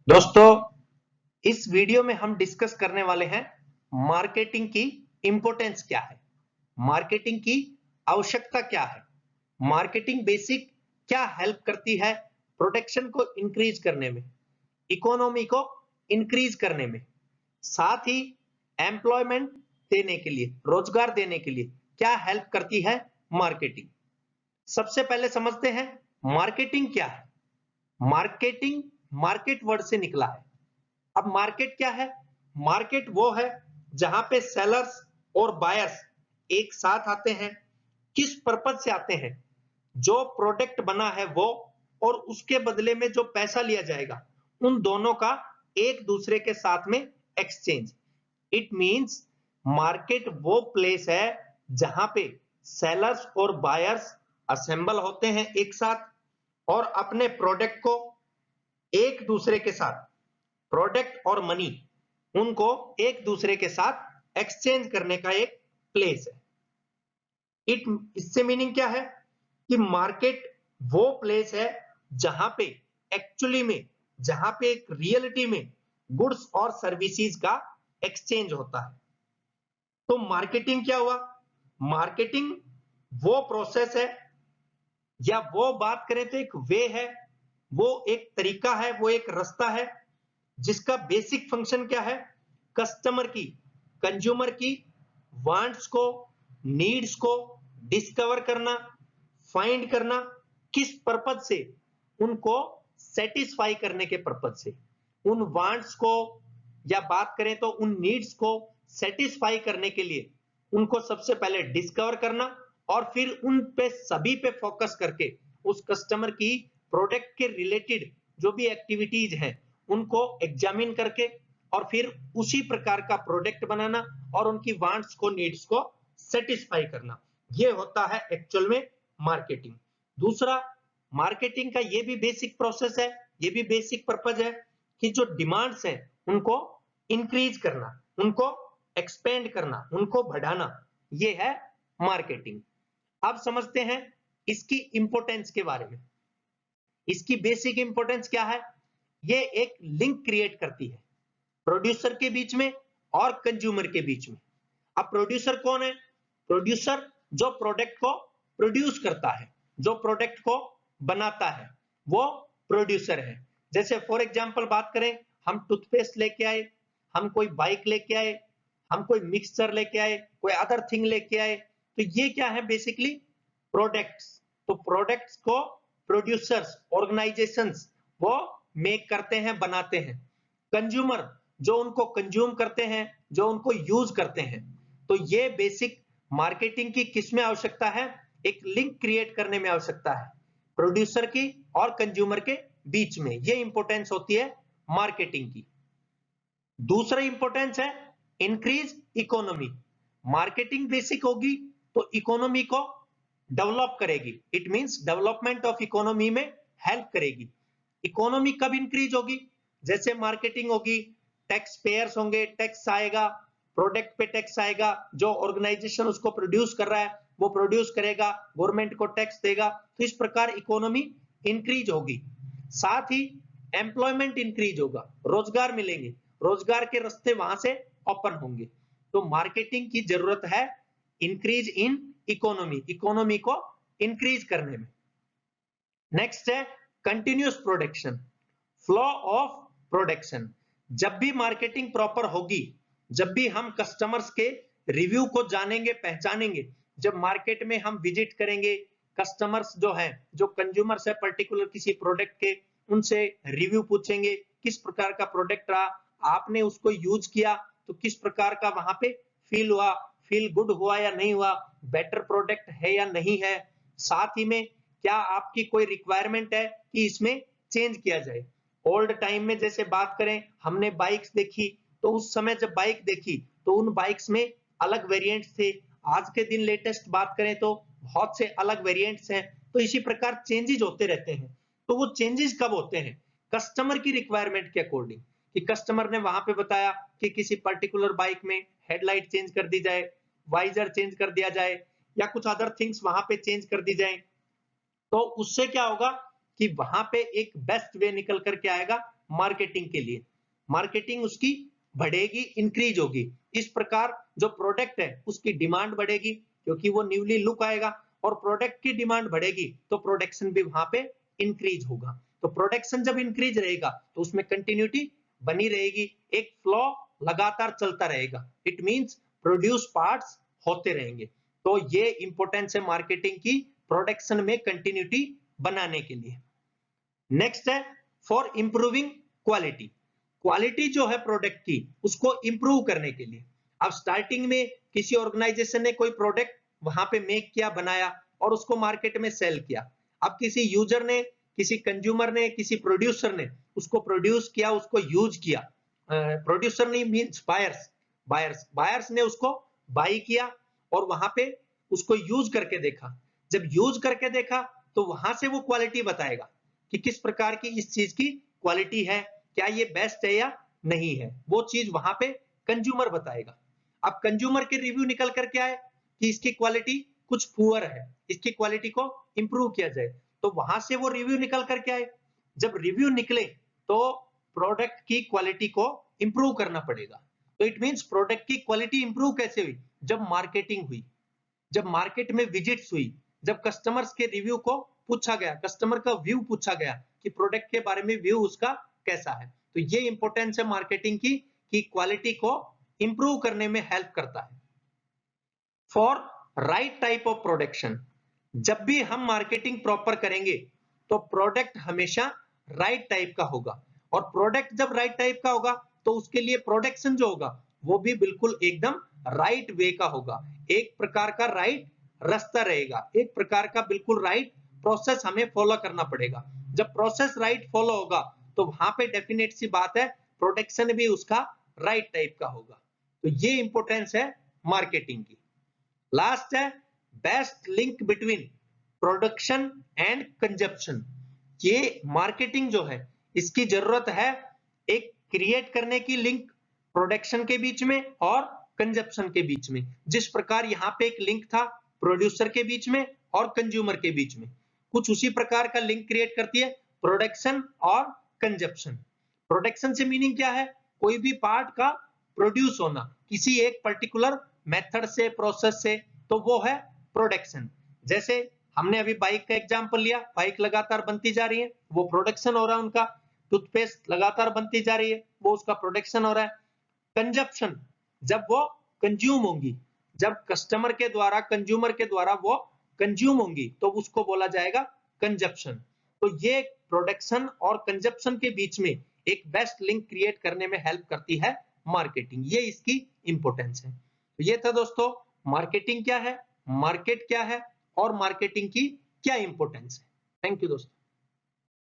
दोस्तों, इस वीडियो में हम डिस्कस करने वाले हैं मार्केटिंग की इंपॉर्टेंस क्या है, मार्केटिंग की आवश्यकता क्या है, मार्केटिंग बेसिक क्या हेल्प करती है प्रोडक्शन को इंक्रीज करने में, इकोनॉमी को इंक्रीज करने में, साथ ही एम्प्लॉयमेंट देने के लिए, रोजगार देने के लिए क्या हेल्प करती है मार्केटिंग। सबसे पहले समझते हैं मार्केटिंग क्या है। मार्केटिंग मार्केट वर्ड से निकला है। अब मार्केट क्या है? मार्केट वो है जहां पे सेलर्स और बायर्स एक साथ आते हैं। किस पर्पज से आते हैं? जो प्रोडक्ट बना है वो और उसके बदले में जो पैसा लिया जाएगा, उन दोनों का एक दूसरे के साथ में एक्सचेंज। इट मींस मार्केट वो प्लेस है जहां पे सेलर्स और बायर्स असेंबल होते हैं एक साथ और अपने प्रोडक्ट को एक दूसरे के साथ, प्रोडक्ट और मनी, उनको एक दूसरे के साथ एक्सचेंज करने का एक प्लेस है। इससे मीनिंग क्या है कि मार्केट वो प्लेस है जहां पे एक्चुअली में, जहां पे एक रियलिटी में गुड्स और सर्विसेज का एक्सचेंज होता है। तो मार्केटिंग क्या हुआ? मार्केटिंग वो प्रोसेस है, या वो बात करें तो एक वे है, वो एक तरीका है, वो एक रास्ता है जिसका बेसिक फंक्शन क्या है? कस्टमर की, कंज्यूमर की वांट्स को, नीड्स को डिस्कवर करना, फाइंड करना, किस पर्पज से? उनको सेटिस्फाई करने के पर्पज से। उन वांट्स को, या बात करें तो उन नीड्स को सेटिस्फाई करने के लिए उनको सबसे पहले डिस्कवर करना और फिर उन पे सभी पे फोकस करके उस कस्टमर की प्रोडक्ट के रिलेटेड जो भी एक्टिविटीज हैं उनको एग्जामिन करके और फिर उसी प्रकार का प्रोडक्ट बनाना और उनकी वांट्स को, नीड्स को सेटिस्फाई करना। ये होता है एक्चुअल में मार्केटिंग। दूसरा, मार्केटिंग का ये भी बेसिक प्रोसेस है, ये भी बेसिक पर्पज है कि जो डिमांड्स हैं उनको इंक्रीज करना, उनको एक्सपेंड करना, उनको बढ़ाना, ये है मार्केटिंग। अब समझते हैं इसकी इंपॉर्टेंस के बारे में। इसकी बेसिक इंपॉर्टेंस क्या है? ये एक लिंक क्रिएट करती है प्रोड्यूसर के बीच में और कंज्यूमर के बीच में। अब प्रोड्यूसर कौन है? प्रोड्यूसर जो प्रोडक्ट को प्रोड्यूस करता है, जो प्रोडक्ट को बनाता है, वो प्रोड्यूसर है। जैसे फॉर एग्जांपल बात करें, हम टूथपेस्ट लेके आए, हम कोई बाइक लेके आए, हम कोई मिक्सचर लेके आए, कोई अदर थिंग लेके आए, तो ये क्या है? Basically products. तो प्रोडक्ट्स को प्रोड्यूसर्स, ऑर्गेनाइजेशंस वो मेक करते हैं, बनाते हैं। कंज्यूमर जो उनको कंज्यूम करते हैं, जो उनको यूज करते हैं। तो ये बेसिक मार्केटिंग की किस में आवश्यकता है? एक लिंक क्रिएट करने में आवश्यकता है प्रोड्यूसर की और कंज्यूमर के बीच में। ये इंपॉर्टेंस होती है मार्केटिंग की। दूसरा इंपॉर्टेंस है इंक्रीज इकोनॉमी। मार्केटिंग बेसिक होगी तो इकोनॉमी को डेवलप करेगी। It means development of economy में हेल्प करेगी। इकोनॉमी कब इंक्रीज होगी? जैसे मार्केटिंग होगी, टैक्स पेयर्स होंगे, टैक्स आएगा, प्रोडक्ट पे टैक्स आएगा, जो ऑर्गेनाइजेशन उसको प्रोड्यूस कर रहा है वो प्रोड्यूस करेगा, गवर्नमेंट को टैक्स देगा, तो इस प्रकार इकोनॉमी इंक्रीज होगी। साथ ही एम्प्लॉयमेंट इंक्रीज होगा, रोजगार मिलेंगे, रोजगार के रास्ते वहां से ओपन होंगे। तो मार्केटिंग की जरूरत है इंक्रीज इन इकोनॉमी, इकोनॉमी को इंक्रीज करने में। नेक्स्ट है continuous production, flow of production. जब भी मार्केटिंग प्रॉपर होगी, जब भी हम कस्टमर्स के रिव्यू को जानेंगे, पहचानेंगे, जब मार्केट में हम विजिट करेंगे, कस्टमर्स जो हैं, जो कंज्यूमर्स है पर्टिकुलर किसी प्रोडक्ट के, उनसे रिव्यू पूछेंगे, किस प्रकार का प्रोडक्ट रहा, आपने उसको यूज किया तो किस प्रकार का वहां पे फील हुआ, फील गुड हुआ या नहीं हुआ, बेटर प्रोडक्ट है या नहीं है, साथ ही में क्या आपकी कोई रिक्वायरमेंट है कि इसमें चेंज किया जाए। ओल्ड टाइम में जैसे बात करें, हमने बाइक्स देखी, तो उस समय जब बाइक देखी तो उन बाइक्स में अलग वेरिएंट्स थे। आज के दिन लेटेस्ट बात करें तो बहुत से अलग वेरिएंट्स हैं। तो इसी प्रकार चेंजेस होते रहते हैं। तो वो चेंजेस कब होते हैं? कस्टमर की रिक्वायरमेंट के अकॉर्डिंग, कि कस्टमर ने वहां पे बताया कि किसी पर्टिकुलर बाइक में हेडलाइट चेंज कर दी जाए, वाइजर चेंज कर दिया जाए, या कुछ अदर थिंग्स वहां पे चेंज कर दी जाए, तो उससे क्या होगा कि वहां पे एक बेस्ट वे निकल करके आएगा मार्केटिंग के लिए। मार्केटिंग उसकी बढ़ेगी, इंक्रीज होगी। इस प्रकार जो प्रोडक्ट है उसकी डिमांड बढ़ेगी क्योंकि वो न्यूली लुक आएगा, और प्रोडक्ट की डिमांड बढ़ेगी तो प्रोडक्शन भी वहां पे इंक्रीज होगा। तो प्रोडक्शन जब इंक्रीज रहेगा तो उसमें कंटिन्यूटी बनी रहेगी, एक फ्लो लगातार चलता रहेगा। इट मींस प्रोड्यूस पार्ट्स होते रहेंगे। तो ये इंपॉर्टेंस है मार्केटिंग की प्रोडक्शन में कंटिन्यूटी बनाने के लिए। नेक्स्ट है फॉर इंप्रूविंग क्वालिटी। क्वालिटी जो है प्रोडक्ट की उसको इंप्रूव करने के लिए। अब स्टार्टिंग में किसी ऑर्गेनाइजेशन ने कोई प्रोडक्ट वहां पे मेक किया, बनाया और उसको मार्केट में सेल किया। अब किसी यूजर ने, किसी कंज्यूमर ने, किसी प्रोड्यूसर ने उसको प्रोड्यूस किया, उसको यूज किया। प्रोड्यूसर नहीं मींस बायर्स, बायर्स ने उसको बाई किया और वहां पे उसको यूज करके देखा। जब यूज करके देखा तो वहां से वो क्वालिटी बताएगा कि किस प्रकार की इस चीज की क्वालिटी है, क्या ये बेस्ट है या नहीं है, वो चीज वहां पे कंज्यूमर बताएगा। अब कंज्यूमर के रिव्यू निकल करके आए कि इसकी क्वालिटी कुछ पुअर है, इसकी क्वालिटी को इंप्रूव किया जाए, तो वहां से वो रिव्यू निकल करके आए। जब रिव्यू निकले तो प्रोडक्ट की क्वालिटी को इंप्रूव करना पड़ेगा। तो इट मींस प्रोडक्ट की क्वालिटी इंप्रूव कैसे हुई? जब मार्केटिंग हुई, जब मार्केट में विजिट्स हुई, जब कस्टमर्स के रिव्यू को पूछा गया, कस्टमर का व्यू पूछा गया कि प्रोडक्ट के बारे में व्यू उसका कैसा है। तो ये इंपॉर्टेंस है मार्केटिंग की कि क्वालिटी को इंप्रूव करने में हेल्प करता है। For right type of production, जब भी हम मार्केटिंग प्रॉपर करेंगे तो प्रोडक्ट हमेशा राइट टाइप का होगा, और प्रोडक्ट जब राइट टाइप का होगा तो उसके लिए प्रोडक्शन जो होगा वो भी बिल्कुल एकदम राइट वे का होगा। एक प्रकार का राइट रास्ता रहेगा, एक प्रकार का बिल्कुल राइट प्रोसेस हमें फॉलो करना पड़ेगा। जब प्रोसेस राइट फॉलो होगा तो वहां पे डेफिनेट सी बात है प्रोडक्शन भी उसका राइट टाइप का होगा। तो ये इंपॉर्टेंस है मार्केटिंग की। लास्ट है best link between production and consumption. ये मार्केटिंग जो है इसकी जरूरत है एक क्रिएट करने की लिंक प्रोडक्शन के बीच में और कंजप्शन के बीच में। जिस प्रकार यहाँ पे एक लिंक था प्रोड्यूसर के बीच में और कंज्यूमर के बीच में, कुछ उसी प्रकार का लिंक क्रिएट करती है प्रोडक्शन और कंजप्शन। प्रोडक्शन से मीनिंग क्या है? कोई भी पार्ट का प्रोड्यूस होना किसी एक पर्टिकुलर मेथड से, प्रोसेस से, तो वो है प्रोडक्शन। जैसे हमने अभी बाइक का एग्जांपल लिया, बाइक लगातार बनती जा रही है, वो प्रोडक्शन हो रहा है उनका। टूथपेस्ट लगातार बनती जा रही है, वो उसका प्रोडक्शन हो रहा है। कंजप्शन, जब वो कंज्यूम होंगी, जब कस्टमर के द्वारा, कंज्यूमर के द्वारा वो कंज्यूम होंगी तो उसको बोला जाएगा कंजप्शन। तो ये प्रोडक्शन और कंजप्शन के बीच में एक बेस्ट लिंक क्रिएट करने में हेल्प करती है मार्केटिंग। ये इसकी इंपॉर्टेंस है। तो ये था दोस्तों मार्केटिंग क्या है, मार्केट क्या है और मार्केटिंग की क्या इंपॉर्टेंस है। थैंक यू दोस्तों।